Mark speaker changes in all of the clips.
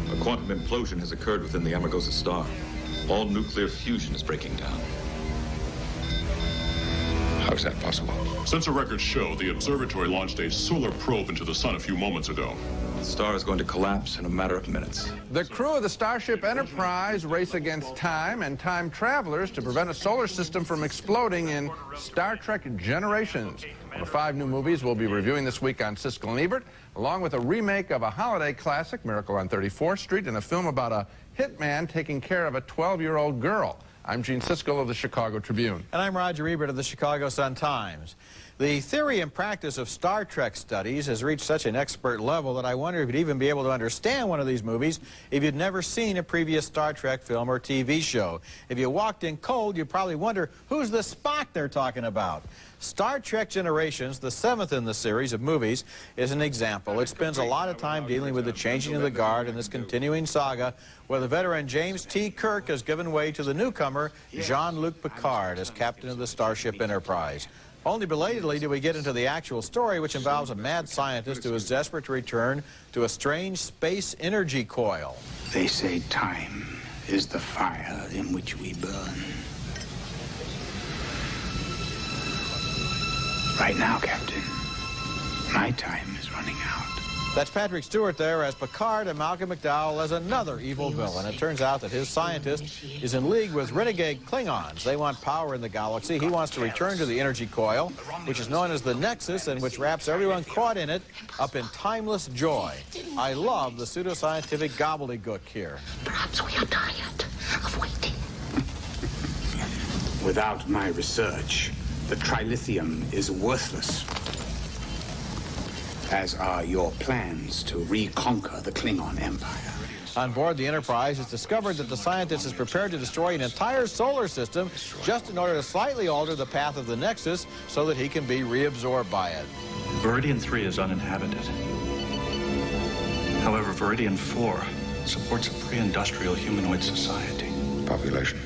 Speaker 1: A quantum implosion has occurred within the Amargosa star. All nuclear fusion is breaking down. How is that possible?
Speaker 2: Sensor records show the observatory launched a solar probe into the sun a few moments ago.
Speaker 1: The star is going to collapse in a matter of minutes.
Speaker 3: The crew of the Starship Enterprise race against time and time travelers to prevent a solar system from exploding in Star Trek Generations. One of 5 new movies we'll be reviewing this week on Siskel and Ebert, along with a remake of a holiday classic, Miracle on 34th Street, and a film about a hitman taking care of a 12-year-old girl. I'm Gene Siskel of the Chicago Tribune.
Speaker 4: And I'm Roger Ebert of the Chicago Sun-Times. The theory and practice of Star Trek studies has reached such an expert level that I wonder if you'd even be able to understand one of these movies if you'd never seen a previous Star Trek film or TV show. If you walked in cold, you'd probably wonder, who's the Spock they're talking about? Star Trek Generations, the 7th in the series of movies, is an example. It spends a lot of time dealing with the changing of the guard in this continuing saga, where the veteran James T. Kirk has given way to the newcomer Jean-Luc Picard as captain of the Starship Enterprise. Only belatedly do we get into the actual story, which involves a mad scientist who is desperate to return to a strange space energy coil.
Speaker 5: They say time is the fire in which we burn. Right now, Captain, my time is running out.
Speaker 4: That's Patrick Stewart there as Picard and Malcolm McDowell as another evil villain. It turns out that his scientist is in league with renegade Klingons. They want power in the galaxy. He wants to return to the energy coil, which is known as the Nexus, and which wraps everyone caught in it up in timeless joy. I love the pseudoscientific gobbledygook here.
Speaker 6: Perhaps we are tired of waiting.
Speaker 5: Without my research, the trilithium is worthless, as are your plans to reconquer the Klingon Empire.
Speaker 4: On board the Enterprise, it's discovered that the scientist is prepared to destroy an entire solar system just in order to slightly alter the path of the Nexus so that he can be reabsorbed by it.
Speaker 7: Viridian 3 is uninhabited. However, Viridian 4 supports a pre-industrial humanoid society.
Speaker 1: Population?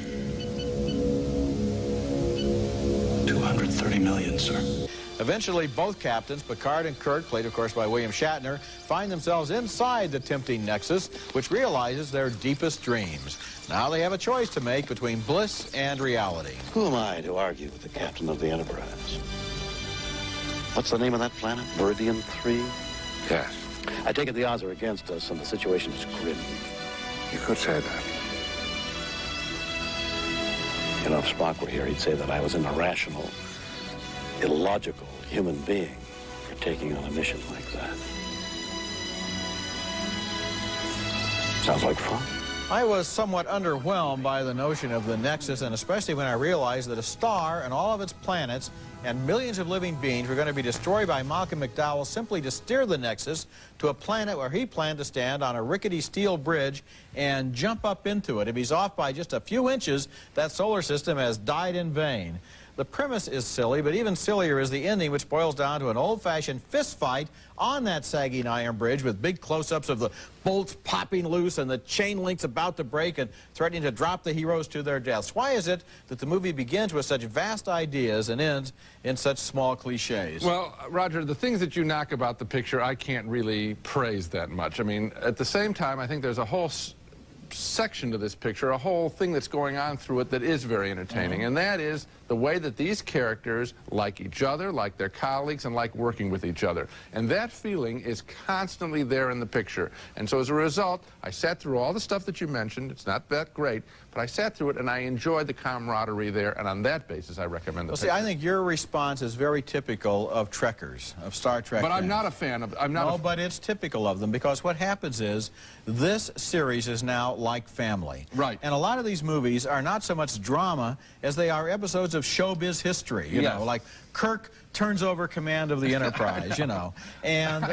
Speaker 7: 230 million, sir.
Speaker 4: Eventually, both captains, Picard and Kirk, played of course by William Shatner, find themselves inside the tempting Nexus, which realizes their deepest dreams. Now they have a choice to make between bliss and reality.
Speaker 8: Who am I to argue with the captain of the Enterprise? What's the name of that planet? Viridian 3?
Speaker 1: Yes.
Speaker 8: I take it the odds are against us and the situation is grim.
Speaker 1: You could say that.
Speaker 8: You know, if Spock were here, he'd say that I was an irrational, illogical human being for taking on a mission like that. Sounds like fun.
Speaker 4: I was somewhat underwhelmed by the notion of the Nexus, and especially when I realized that a star and all of its planets and millions of living beings were going to be destroyed by Malcolm McDowell simply to steer the Nexus to a planet where he planned to stand on a rickety steel bridge and jump up into it. If he's off by just a few inches, that solar system has died in vain. The premise is silly, but even sillier is the ending, which boils down to an old-fashioned fist fight on that sagging iron bridge with big close-ups of the bolts popping loose and the chain links about to break and threatening to drop the heroes to their deaths. Why is it that the movie begins with such vast ideas and ends in such small cliches?
Speaker 3: Well, Roger, the things that you knock about the picture, I can't really praise that much. I mean, at the same time, I think there's a whole section to this picture, a whole thing that's going on through it that is very entertaining, and that is the way that these characters like each other, like their colleagues, and like working with each other. And that feeling is constantly there in the picture. And so as a result, I sat through all the stuff that you mentioned. It's not that great, but I sat through it and I enjoyed the camaraderie there, and on that basis I recommend the picture.
Speaker 4: See, I think your response is very typical of Trekkers, of Star Trek.
Speaker 3: But I'm not a fan of...
Speaker 4: but it's typical of them, because what happens is this series is now like family.
Speaker 3: Right.
Speaker 4: And a lot of these movies are not so much drama as they are episodes of showbiz history, you know, like Kirk turns over command of the Enterprise, you know, and,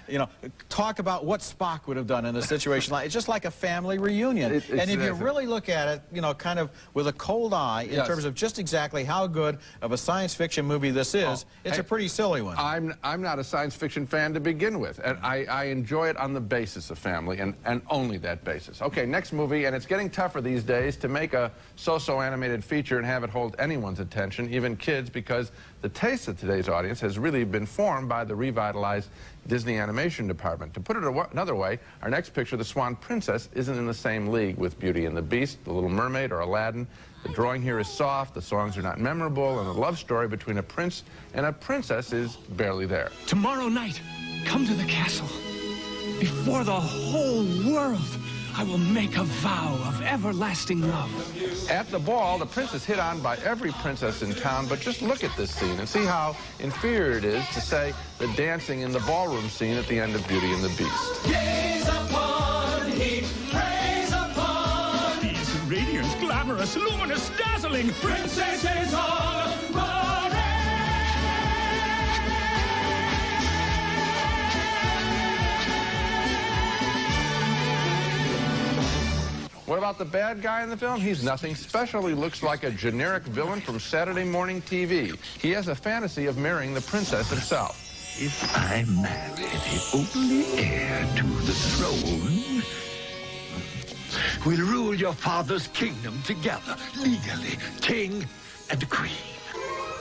Speaker 4: you know, talk about what Spock would have done in a situation like, it's just like a family reunion. And if you really look at it, you know, kind of with a cold eye in terms of just exactly how good of a science fiction movie this is, it's a pretty silly one.
Speaker 3: I'm not a science fiction fan to begin with, and I enjoy it on the basis of family, and only that basis. Okay, next movie, and it's getting tougher these days to make a so-so animated feature and have it hold anyone's attention, even kids, because the taste of today's audience has really been formed by the revitalized Disney animation department. To put it another way, our next picture, The Swan Princess, isn't in the same league with Beauty and the Beast, The Little Mermaid, or Aladdin. The drawing here is soft, the songs are not memorable, and the love story between a prince and a princess is barely there.
Speaker 9: Tomorrow night, come to the castle. Before the whole world, I will make a vow of everlasting love.
Speaker 3: At the ball, the prince is hit on by every princess in town, but just look at this scene and see how inferior it is to, say, the dancing in the ballroom scene at the end of Beauty and the Beast.
Speaker 9: Gaze upon him, praise upon. He's radiant, glamorous, luminous, dazzling. Princesses all around.
Speaker 3: What about the bad guy in the film? He's nothing special. He looks like a generic villain from Saturday morning TV. He has a fantasy of marrying the princess himself.
Speaker 10: If I marry the only heir to the throne, we'll rule your father's kingdom together, legally, king and queen.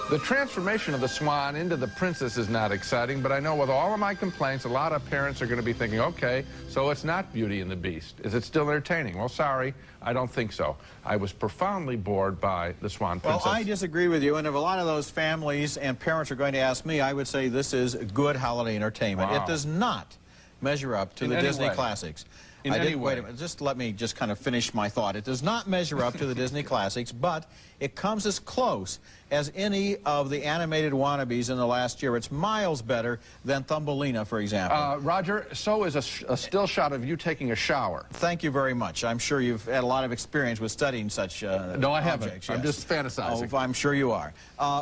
Speaker 3: The transformation of the swan into the princess is not exciting, but I know with all of my complaints, a lot of parents are going to be thinking, okay, so it's not Beauty and the Beast. Is it still entertaining? Well, sorry, I don't think so. I was profoundly bored by the Swan Princess.
Speaker 4: Well, I disagree with you, and if a lot of those families and parents are going to ask me, I would say this is good holiday entertainment.
Speaker 3: Wow.
Speaker 4: It does not measure up to the Disney classics.
Speaker 3: Wait a
Speaker 4: minute, just let me just kind of finish my thought. It does not measure up to the Disney classics, but it comes as close as any of the animated wannabes in the last year. It's miles better than Thumbelina, for example.
Speaker 3: Roger, so is a still shot of you taking a shower.
Speaker 4: Thank you very much. I'm sure you've had a lot of experience with studying such
Speaker 3: No, I haven't.
Speaker 4: objects,
Speaker 3: I'm
Speaker 4: yes.
Speaker 3: just fantasizing.
Speaker 4: Oh, I'm sure you are.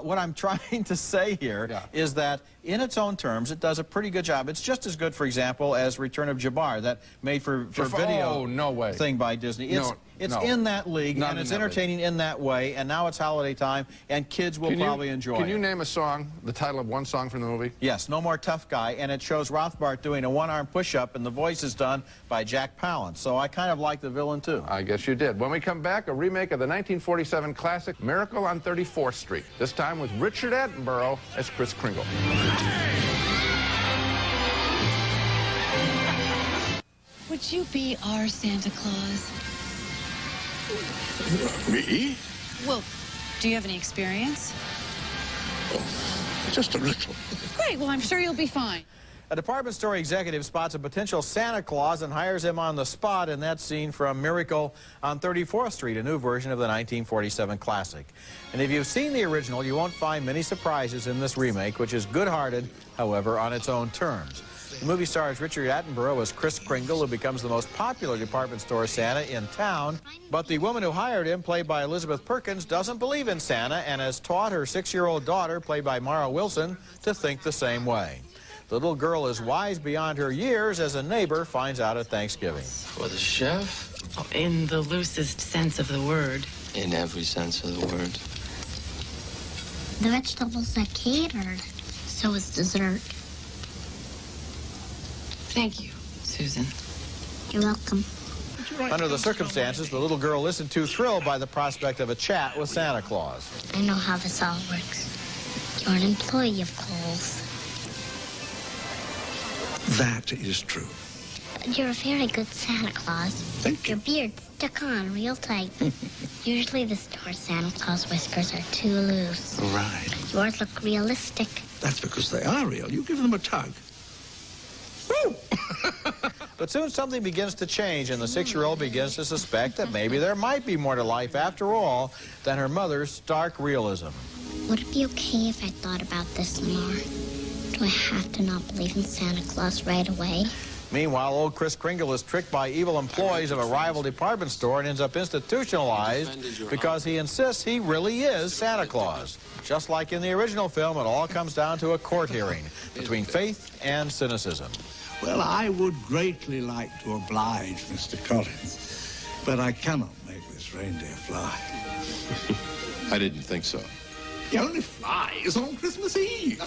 Speaker 4: What I'm trying to say here is that in its own terms, it does a pretty good job. It's just as good, for example, as Return of Jabbar, that made for video thing by Disney. It's in that league, and it's entertaining in that way, and now it's holiday time, and kids will probably enjoy it.
Speaker 3: Can you name a song, the title of one song from the movie?
Speaker 4: Yes, No More Tough Guy, and it shows Rothbart doing a one-arm push-up, and the voice is done by Jack Palance. So I kind of like the villain, too.
Speaker 3: I guess you did. When we come back, a remake of the 1947 classic Miracle on 34th Street, this time with Richard Attenborough as Kris Kringle.
Speaker 11: Would you be our Santa Claus?
Speaker 10: Me?
Speaker 11: Well, do you have any experience?
Speaker 10: Just a little.
Speaker 11: Great, well, I'm sure you'll be fine.
Speaker 4: A department store executive spots a potential Santa Claus and hires him on the spot in that scene from Miracle on 34th Street, a new version of the 1947 classic. And if you've seen the original, you won't find many surprises in this remake, which is good-hearted, however, on its own terms. The movie stars Richard Attenborough as Kris Kringle, who becomes the most popular department store Santa in town. But the woman who hired him, played by Elizabeth Perkins, doesn't believe in Santa and has taught her 6-year-old daughter, played by Mara Wilson, to think the same way. The little girl is wise beyond her years as a neighbor finds out at Thanksgiving.
Speaker 12: For the chef?
Speaker 13: Oh, in the loosest sense of the word.
Speaker 12: In every sense of the word.
Speaker 6: The vegetables are catered. So is dessert.
Speaker 13: Thank you, Susan.
Speaker 6: You're welcome.
Speaker 4: Under the circumstances, the little girl isn't too thrilled by the prospect of a chat with Santa Claus.
Speaker 6: I know how this all works. You're an employee of Kohl's.
Speaker 10: That is true.
Speaker 6: You're a very good Santa Claus.
Speaker 10: Thank you.
Speaker 6: Your beard's stuck on real tight. Usually the store Santa Claus whiskers are too loose.
Speaker 10: Right.
Speaker 6: Yours look realistic.
Speaker 10: That's because they are real. You give them a tug. Woo!
Speaker 4: But soon something begins to change, and the 6-year-old begins to suspect that maybe there might be more to life, after all, than her mother's stark realism.
Speaker 6: Would it be okay if I thought about this more? Do I have to not believe in Santa Claus right away?
Speaker 4: Meanwhile, old Kris Kringle is tricked by evil employees of a rival department store and ends up institutionalized because he insists he really is Santa Claus. Just like in the original film, it all comes down to a court hearing between faith and cynicism.
Speaker 14: Well, I would greatly like to oblige Mr. Collins, but I cannot make this reindeer fly.
Speaker 2: I didn't think so.
Speaker 14: He only flies on Christmas Eve.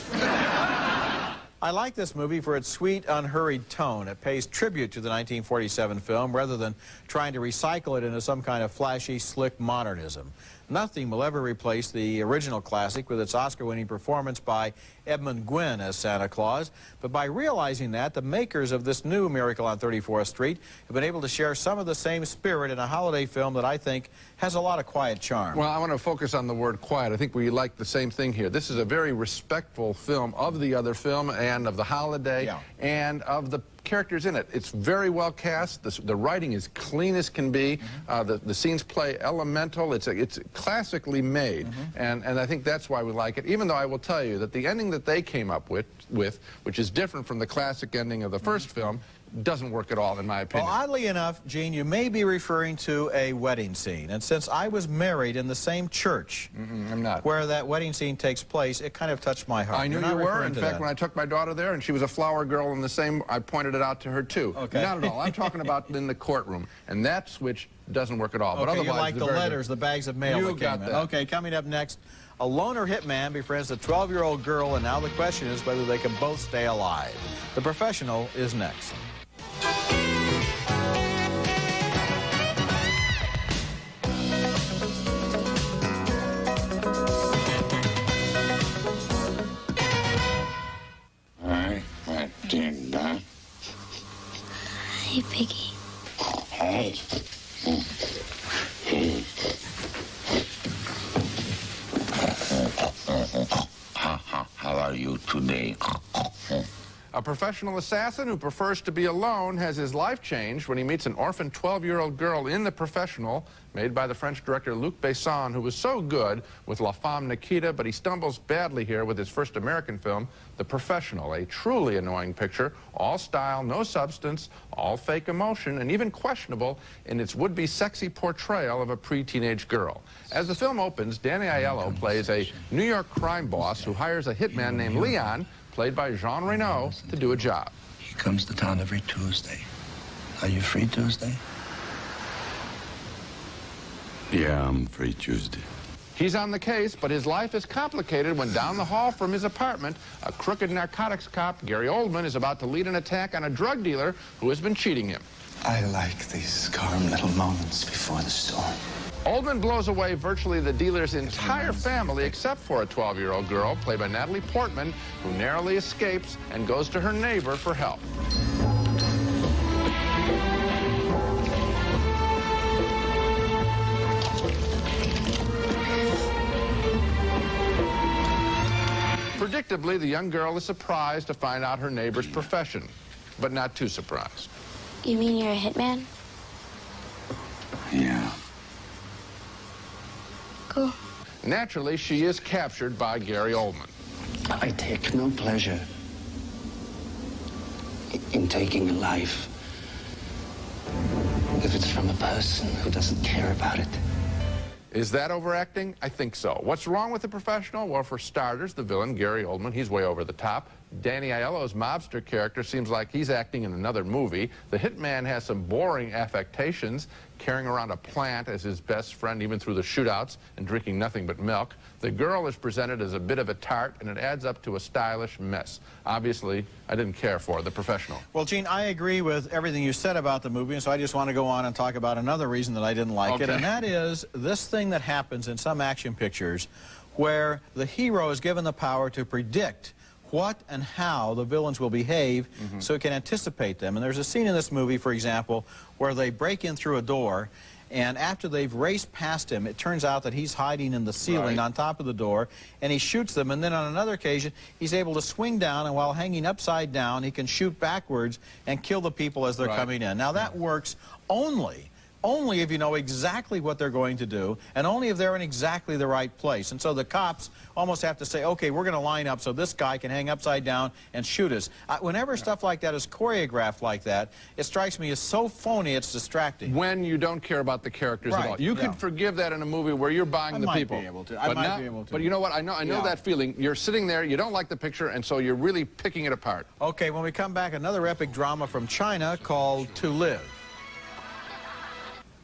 Speaker 4: I like this movie for its sweet, unhurried tone. It pays tribute to the 1947 film rather than trying to recycle it into some kind of flashy, slick modernism. Nothing will ever replace the original classic with its Oscar-winning performance by Edmund Gwynn as Santa Claus. But by realizing that, the makers of this new Miracle on 34th Street have been able to share some of the same spirit in a holiday film that I think has a lot of quiet charm.
Speaker 3: Well, I want to focus on the word quiet. I think we like the same thing here. This is a very respectful film of the other film and of the holiday and of the characters in it. It's very well cast. The writing is clean as can be. The scenes play elemental. It's classically made, and I think that's why we like it. Even though I will tell you that the ending that they came up with, which is different from the classic ending of the first film, doesn't work at all, in my opinion.
Speaker 4: Well, oddly enough, Gene, you may be referring to a wedding scene. And since I was married in the same church
Speaker 3: I'm not.
Speaker 4: where that wedding scene takes place, it kind of touched my heart.
Speaker 3: I knew you were. In fact, when I took my daughter there, and she was a flower girl in the same, I pointed it out to her, too.
Speaker 4: Okay.
Speaker 3: Not at all. I'm talking about in the courtroom. And that switch doesn't work at all.
Speaker 4: Okay,
Speaker 3: but otherwise,
Speaker 4: you like the letters, the bags of mail
Speaker 3: You
Speaker 4: that
Speaker 3: got
Speaker 4: came in.
Speaker 3: that.
Speaker 4: Okay, coming up next, a loner hitman befriends a 12-year-old girl, and now the question is whether they can both stay alive. The Professional is next.
Speaker 6: Matilda. Hey, Piggy.
Speaker 10: Hey. How are you today?
Speaker 3: A professional assassin who prefers to be alone has his life changed when he meets an orphan 12-year-old girl in The Professional, made by the French director Luc Besson, who was so good with La Femme Nikita, but he stumbles badly here with his first American film, The Professional, a truly annoying picture, all style, no substance, all fake emotion, and even questionable in its would-be sexy portrayal of a pre-teenage girl. As the film opens, Danny Aiello plays a New York crime boss who hires a hitman named Leon, played by Jean Reno, to do a job.
Speaker 15: He comes to town every Tuesday. Are you free Tuesday?
Speaker 10: Yeah, I'm free Tuesday.
Speaker 3: He's on the case, but his life is complicated when down the hall from his apartment, a crooked narcotics cop, Gary Oldman, is about to lead an attack on a drug dealer who has been cheating him.
Speaker 15: I like these calm little moments before the storm.
Speaker 3: Oldman blows away virtually the dealer's entire family except for a 12-year-old girl, played by Natalie Portman, who narrowly escapes and goes to her neighbor for help. Predictably, the young girl is surprised to find out her neighbor's profession, but not too surprised.
Speaker 6: You mean you're a hitman?
Speaker 10: Yeah.
Speaker 6: Cool.
Speaker 3: Naturally, she is captured by Gary Oldman.
Speaker 15: I take no pleasure in taking a life if it's from a person who doesn't care about it.
Speaker 3: Is that overacting? I think so. What's wrong with The Professional? Well, for starters, the villain, Gary Oldman, he's way over the top. Danny Aiello's mobster character seems like he's acting in another movie. The hitman has some boring affectations, carrying around a plant as his best friend even through the shootouts and drinking nothing but milk. The girl is presented as a bit of a tart, and it adds up to a stylish mess. Obviously, I didn't care for The Professional.
Speaker 4: Well, Gene, I agree with everything you said about the movie, and so I just want to go on and talk about another reason that I didn't like it, and that is this thing that happens in some action pictures where the hero is given the power to predict what and how the villains will behave so he can anticipate them. And there's a scene in this movie, for example, where they break in through a door, and after they've raced past him, it turns out that he's hiding in the ceiling on top of the door, and he shoots them, and then on another occasion, he's able to swing down, and while hanging upside down, he can shoot backwards and kill the people as they're coming in. Now, that works only only if you know exactly what they're going to do and only if they're in exactly the right place. And so the cops almost have to say, okay, we're going to line up so this guy can hang upside down and shoot us. Whenever stuff like that is choreographed like that, it strikes me as so phony it's distracting.
Speaker 3: When you don't care about the characters at all. You could forgive that in a movie where you're buying the people.
Speaker 4: I might be able to.
Speaker 3: But you know what? I know that feeling. You're sitting there, you don't like the picture, and so you're really picking it apart.
Speaker 4: Okay, when we come back, another epic drama from China called To Live.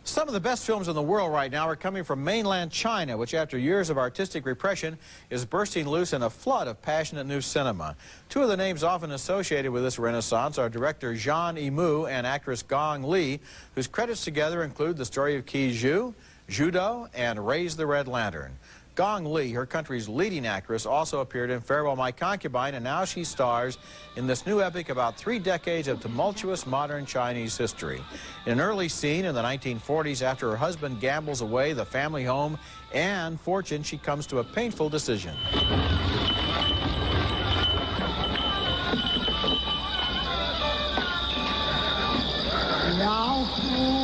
Speaker 4: Some of the best films in the world right now are coming from mainland China, which after years of artistic repression is bursting loose in a flood of passionate new cinema. Two of the names often associated with this renaissance are director Zhang Yimou and actress Gong Li, whose credits together include The Story of Qi Zhu, Judo, and Raise the Red Lantern. Gong Li, her country's leading actress, also appeared in Farewell My Concubine, and now she stars in this new epic about 3 decades of tumultuous modern Chinese history. In an early scene in the 1940s, after her husband gambles away the family home and fortune, she comes to a painful decision.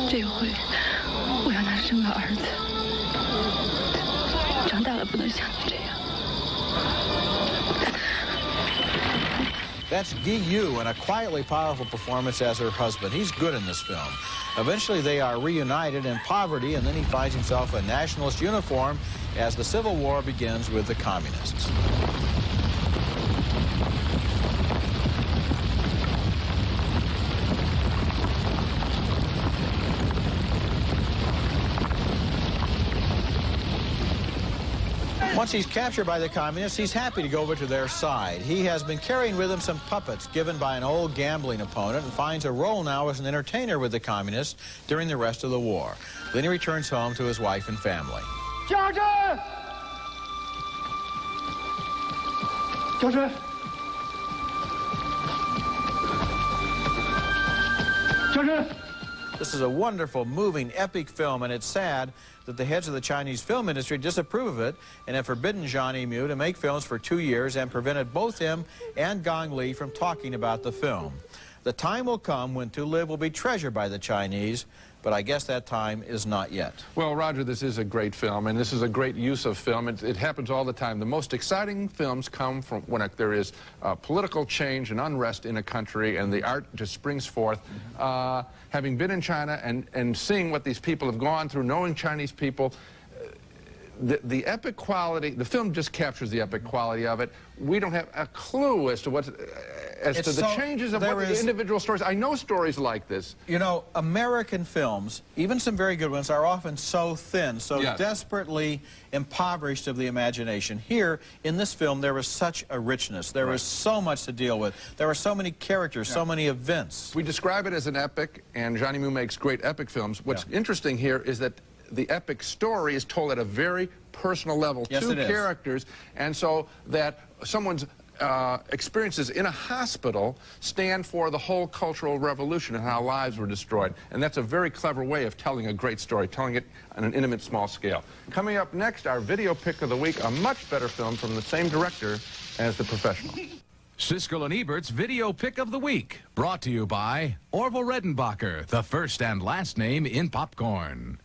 Speaker 16: 这回我要难生个儿子。 长大了不能像你这样。
Speaker 4: That's Gi Yu in a quietly powerful performance as her husband. He's good in this film. Eventually they are reunited in poverty, and then he finds himself a nationalist uniform as the Civil War begins with the communists. Once he's captured by the communists, he's happy to go over to their side. He has been carrying with him some puppets given by an old gambling opponent and finds a role now as an entertainer with the communists during the rest of the war. Then he returns home to his wife and family.
Speaker 9: 家珍，家珍，家珍。
Speaker 4: This is a wonderful, moving, epic film, and it's sad that the heads of the Chinese film industry disapprove of it and have forbidden Zhang Yimou to make films for 2 years and prevented both him and Gong Li from talking about the film. The time will come when To Live will be treasured by the Chinese, but I guess that time is not yet.
Speaker 3: Well, Roger, this is a great film, and this is a great use of film. It happens all the time. The most exciting films come from when there is political change and unrest in a country, and the art just springs forth. Having been in China and seeing what these people have gone through, knowing Chinese people, the epic quality, the film just captures the epic quality of it. We don't have a clue as to the changes of what the individual stories. I know stories like this.
Speaker 4: You know, American films, even some very good ones, are often so thin, so desperately impoverished of the imagination. Here, in this film, there was such a richness. There was so much to deal with. There were so many characters, so many events.
Speaker 3: We describe it as an epic, and Zhang Yimou makes great epic films. What's interesting here is that the epic story is told at a very personal level.
Speaker 4: Yes,
Speaker 3: Two
Speaker 4: it is.
Speaker 3: characters, and so that someone's experiences in a hospital stand for the whole cultural revolution and how lives were destroyed. And that's a very clever way of telling a great story, telling it on an intimate, small scale. Coming up next, our video pick of the week, a much better film from the same director as The Professional.
Speaker 17: Siskel and Ebert's Video Pick of the Week, brought to you by Orville Redenbacher, the first and last name in popcorn.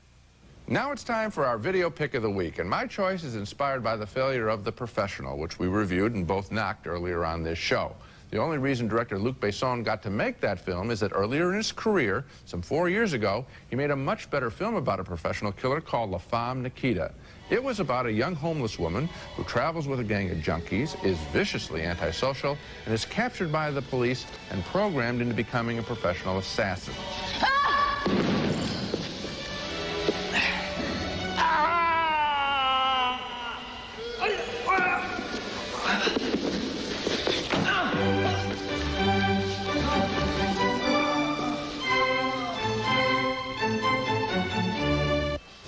Speaker 3: Now it's time for our video pick of the week, and my choice is inspired by the failure of The Professional, which we reviewed and both knocked earlier on this show. The only reason director Luc Besson got to make that film is that earlier in his career, some 4 years ago, he made a much better film about a professional killer called La Femme Nikita. It was about a young homeless woman who travels with a gang of junkies, is viciously antisocial, and is captured by the police and programmed into becoming a professional assassin.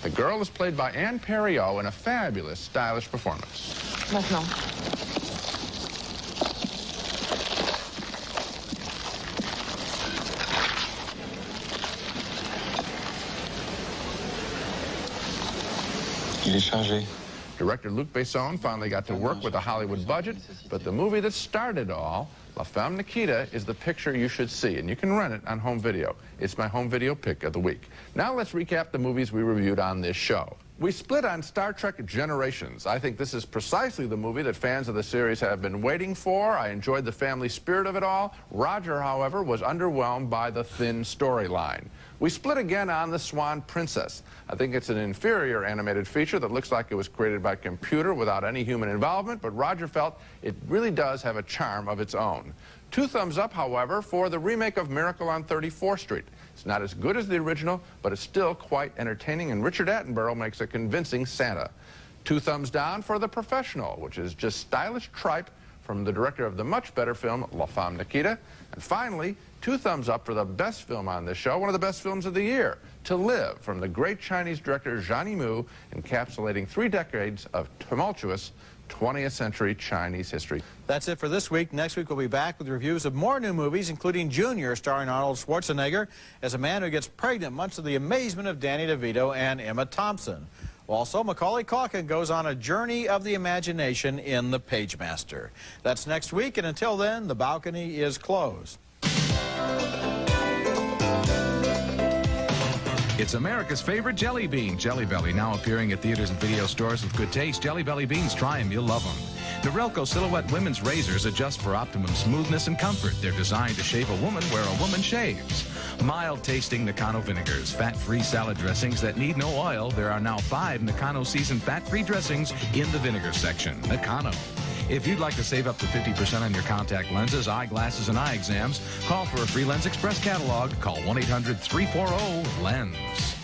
Speaker 3: The girl is played by Anne Perriot in a fabulous, stylish performance.
Speaker 18: Maintenant.
Speaker 12: Il est chargé.
Speaker 3: Director Luc Besson finally got to work with a Hollywood budget, but the movie that started it all, La Femme Nikita, is the picture you should see, and you can rent it on home video. It's my home video pick of the week. Now let's recap the movies we reviewed on this show. We split on Star Trek Generations. I think this is precisely the movie that fans of the series have been waiting for. I enjoyed the family spirit of it all. Roger, however, was underwhelmed by the thin storyline. We split again on The Swan Princess. I think it's an inferior animated feature that looks like it was created by computer without any human involvement, but Roger felt it really does have a charm of its own. 2 thumbs up, however, for the remake of Miracle on 34th Street. It's not as good as the original, but it's still quite entertaining, and Richard Attenborough makes a convincing Santa. 2 thumbs down for The Professional, which is just stylish tripe from the director of the much better film La Femme Nikita. And finally, 2 thumbs up for the best film on this show, one of the best films of the year, To Live, from the great Chinese director Zhang Yimou, encapsulating 3 decades of tumultuous 20th century Chinese history.
Speaker 4: That's it for this week. Next week we'll be back with reviews of more new movies, including Junior, starring Arnold Schwarzenegger as a man who gets pregnant, much to the amazement of Danny DeVito and Emma Thompson. Also, Macaulay Culkin goes on a journey of the imagination in The Pagemaster. That's next week, and until then, the balcony is closed.
Speaker 17: It's America's favorite jelly bean, Jelly Belly, now appearing at theaters and video stores with good taste. Jelly Belly beans, try them, you'll love them. Norelco Silhouette women's razors adjust for optimum smoothness and comfort. They're designed to shave a woman where a woman shaves. Mild-tasting Nakano vinegars, fat-free salad dressings that need no oil. There are now 5 Nakano seasoned fat-free dressings in the vinegar section. Nakano. If you'd like to save up to 50% on your contact lenses, eyeglasses, and eye exams, call for a free Lens Express catalog. Call 1-800-340-LENS.